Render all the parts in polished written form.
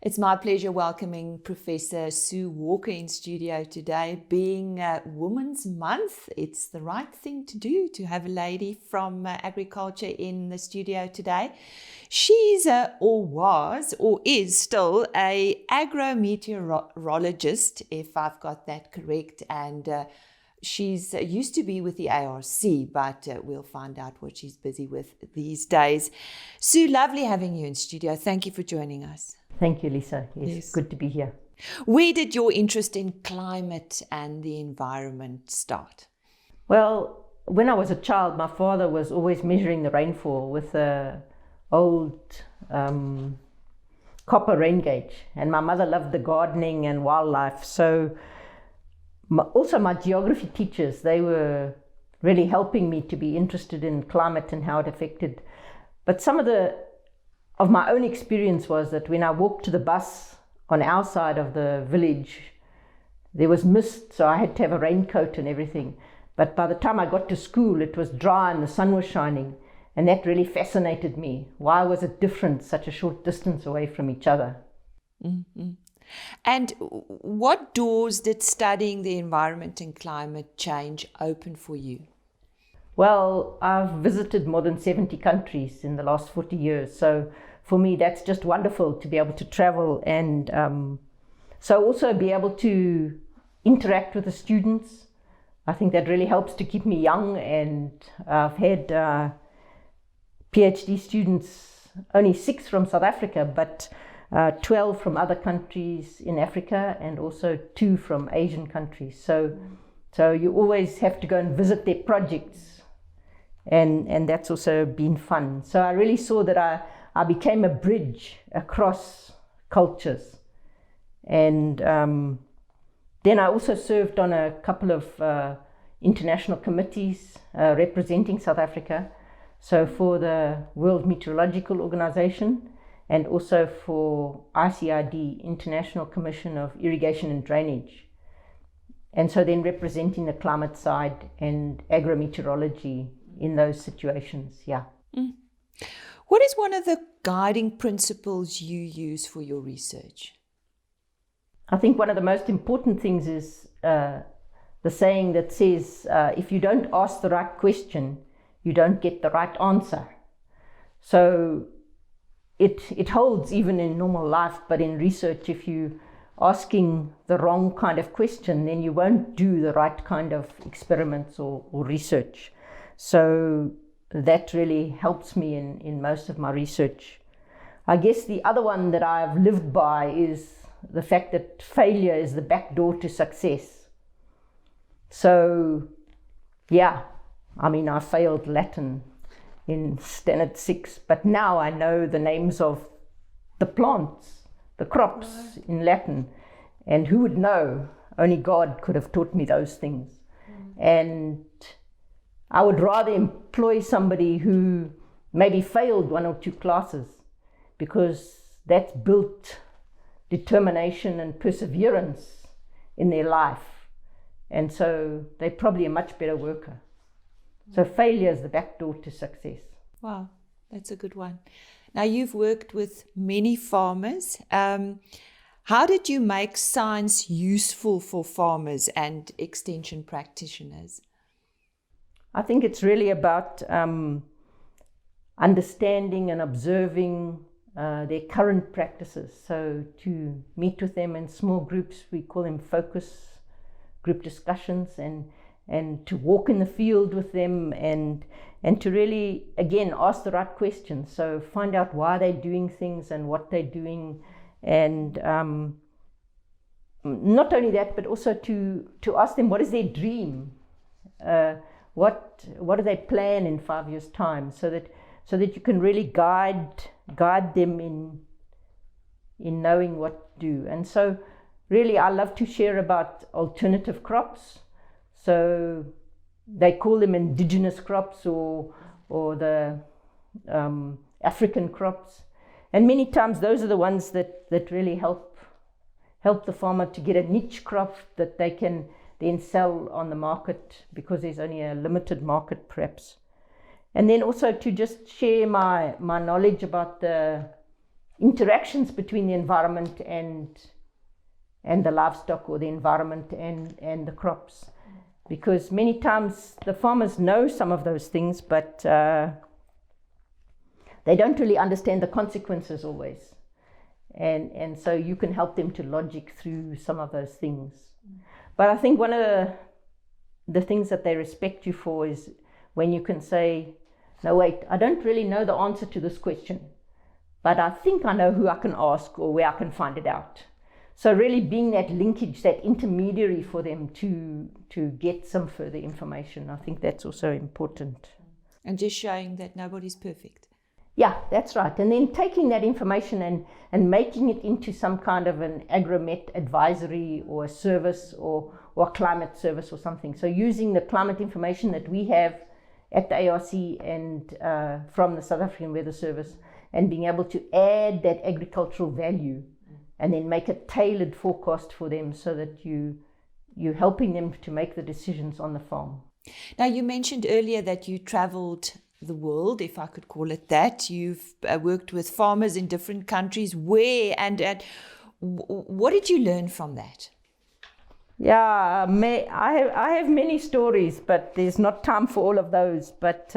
It's my pleasure welcoming Professor Sue Walker in studio today. Being Women's Month, it's the right thing to do to have a lady from agriculture in the studio today. She's or was or is still a agrometeorologist, if I've got that correct, and she's used to be with the ARC, but we'll find out what she's busy with these days. Sue, lovely having you in studio. Thank you for joining us. Thank you, Lisa. Yes, good to be here. Where did your interest in climate and the environment start? Well, when I was a child, my father was always measuring the rainfall with a old copper rain gauge, and my mother loved the gardening and wildlife. So also my geography teachers, they were really helping me to be interested in climate and how it affected. But some of my own experience was that when I walked to the bus on our side of the village, there was mist, so I had to have a raincoat and everything. But by the time I got to school, it was dry and the sun was shining, and that really fascinated me. Why was it different, such a short distance away from each other? Mm-hmm. And what doors did studying the environment and climate change open for you? Well, I've visited more than 70 countries in the last 40 years, so for me, that's just wonderful to be able to travel and so also be able to interact with the students. I think that really helps to keep me young, and I've had PhD students, only 6 from South Africa, but 12 from other countries in Africa, and also 2 from Asian countries. So you always have to go and visit their projects, and that's also been fun. So I really saw that I became a bridge across cultures. And then I also served on a couple of international committees representing South Africa. So for the World Meteorological Organization, and also for ICID, International Commission of Irrigation and Drainage. And so then representing the climate side and agrometeorology in those situations, yeah. Mm. What is one of the guiding principles you use for your research? I think one of the most important things is the saying that says, if you don't ask the right question, you don't get the right answer. So it holds even in normal life, but in research, if you're asking the wrong kind of question, then you won't do the right kind of experiments or research. So that really helps me in most of my research. I guess the other one that I've lived by is the fact that failure is the back door to success. So, yeah, I mean, I failed Latin in Standard 6, but now I know the names of the plants, the crops in Latin, and who would know? Only God could have taught me those things. And I would rather employ somebody who maybe failed 1 or 2 classes, because that's built determination and perseverance in their life. And so they're probably a much better worker. So failure is the back door to success. Wow, that's a good one. Now, you've worked with many farmers. How did you make science useful for farmers and extension practitioners? I think it's really about understanding and observing their current practices. So to meet with them in small groups, we call them focus group discussions, and to walk in the field with them and to really, again, ask the right questions. So find out why they're doing things and what they're doing, and not only that, but also to ask them what is their dream. What do they plan in 5 years' time, so that you can really guide them in knowing what to do. And so really I love to share about alternative crops. So they call them indigenous crops or the African crops. And many times those are the ones that really help the farmer to get a niche crop that they can then sell on the market, because there's only a limited market perhaps. And then also to just share my knowledge about the interactions between the environment and the livestock, or the environment and the crops. Because many times the farmers know some of those things, but they don't really understand the consequences always. And so you can help them to logic through some of those things. But I think one of the things that they respect you for is when you can say, no, wait, I don't really know the answer to this question, but I think I know who I can ask or where I can find it out. So really being that linkage, that intermediary for them to get some further information, I think that's also important. And just showing that nobody's perfect. Yeah, that's right. And then taking that information and making it into some kind of an agromet advisory or a service or a climate service or something. So using the climate information that we have at the ARC and from the South African Weather Service, and being able to add that agricultural value and then make a tailored forecast for them so that you're helping them to make the decisions on the farm. Now, you mentioned earlier that you traveled the world, if I could call it that. You've worked with farmers in different countries. Where and what did you learn from that? Yeah, I have many stories, but there's not time for all of those. But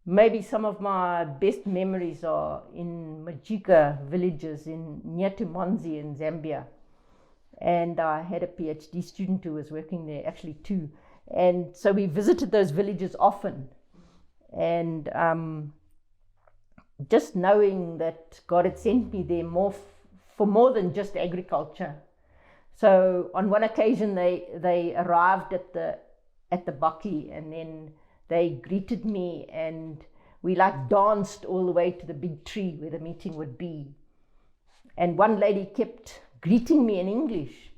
maybe some of my best memories are in Majika villages near to Monzi in Zambia. And I had a PhD student who was working there, actually two. And so we visited those villages often. And just knowing that God had sent me there for more than just agriculture. So on one occasion they arrived at the bakkie, and then they greeted me, and we like danced all the way to the big tree where the meeting would be. And one lady kept greeting me in English.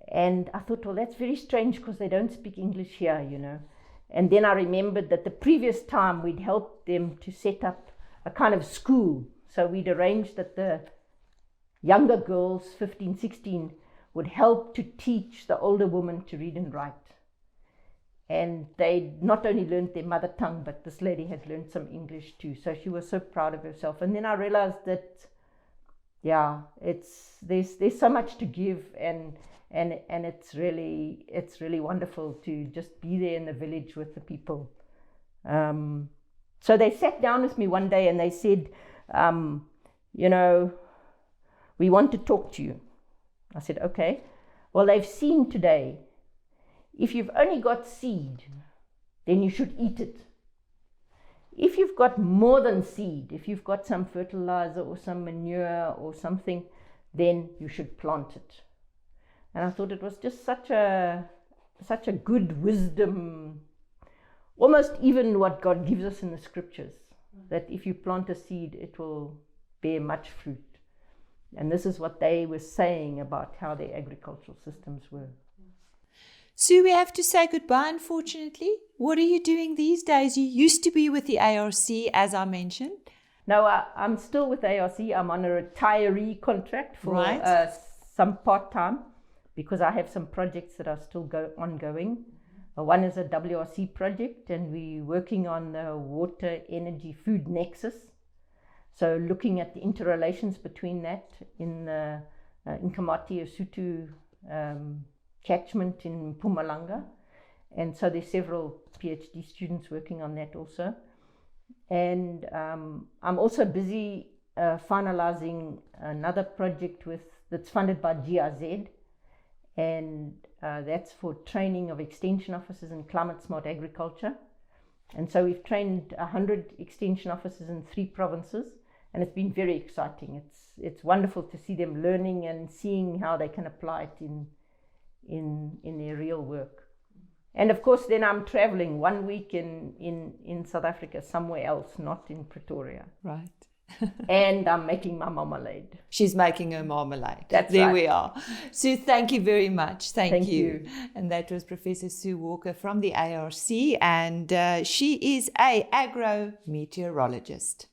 And I thought, well, that's very strange because they don't speak English here, you know. And then I remembered that the previous time we'd helped them to set up a kind of school. So we'd arranged that the younger girls, 15, 16, would help to teach the older women to read and write. And they not only learned their mother tongue, but this lady had learned some English too. So she was so proud of herself. And then I realized that, yeah, there's so much to give, and it's really wonderful to just be there in the village with the people. So they sat down with me one day and they said, you know, we want to talk to you. I said, okay. Well, they've seen today, if you've only got seed, then you should eat it. If you've got more than seed, if you've got some fertilizer or some manure or something, then you should plant it. And I thought it was just such a good wisdom, almost even what God gives us in the scriptures, that if you plant a seed, it will bear much fruit. And this is what they were saying about how their agricultural systems were. Sue, we have to say goodbye, unfortunately. What are you doing these days? You used to be with the ARC, as I mentioned. No, I'm still with ARC. I'm on a retiree contract for some part-time, because I have some projects that are still ongoing. One is a WRC project, and we're working on the water, energy, food nexus. So looking at the interrelations between that in the Nkamati Osuthu catchment in Mpumalanga. And so there's several PhD students working on that also. And I'm also busy finalizing another project that's funded by GIZ. And that's for training of extension officers in climate smart agriculture. And so we've trained 100 extension officers in 3 provinces, and it's been very exciting. It's wonderful to see them learning and seeing how they can apply it in their real work. And of course, then I'm traveling 1 week in South Africa, somewhere else, not in Pretoria. Right. And I'm making my marmalade. She's making her marmalade. That's there right. We are. Sue, thank you very much. Thank you. And that was Professor Sue Walker from the ARC, and she is an agro-meteorologist.